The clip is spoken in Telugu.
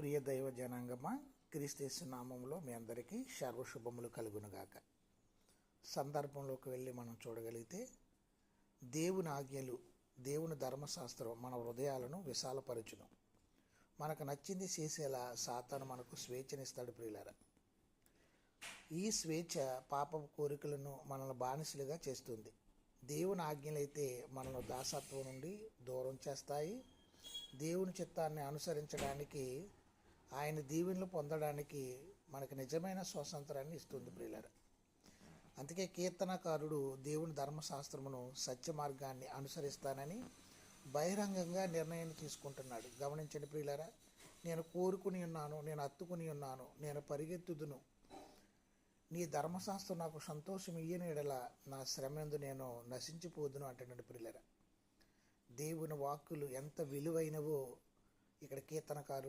ప్రియ దైవ జనాంగమా, క్రీస్తు నామంలో మీ అందరికీ సర్వశుభములు కలుగునుగాక. సందర్భంలోకి వెళ్ళి మనం చూడగలిగితే, దేవుని ఆజ్ఞలు, దేవుని ధర్మశాస్త్రం మన హృదయాలను విశాలపరచును. మనకు నచ్చింది చేసేలా సాతాను మనకు స్వేచ్ఛనిస్తాడు ప్రియులారా. ఈ స్వేచ్ఛ పాప కోరికలను మనల్ని బానిసలుగా చేస్తుంది. దేవుని ఆజ్ఞలైతే మనల్ని దాసత్వం నుండి దూరం చేస్తాయి. దేవుని చిత్తాన్ని అనుసరించడానికి, ఆయన దీవెనలు పొందడానికి మనకు నిజమైన స్వాతంత్రాన్ని ఇస్తుంది ప్రియులారా. అందుకే కీర్తనకారుడు దేవుని ధర్మశాస్త్రమును, సత్య మార్గాన్ని అనుసరిస్తానని బహిరంగంగా నిర్ణయాన్ని తీసుకుంటున్నాడు. గమనించండి ప్రియులారా, నేను కోరుకుని ఉన్నాను, నేను హత్తుకుని ఉన్నాను, నేను పరిగెత్తుదును, నీ ధర్మశాస్త్రం నాకు సంతోషం ఇయ్యని ఎడల నా శ్రమెందు నేను నశించిపోదును అంటున్నాడు ప్రియులారా. దేవుని వాక్కులు ఎంత విలువైనవో ఇక్కడ కీర్తనకారుడు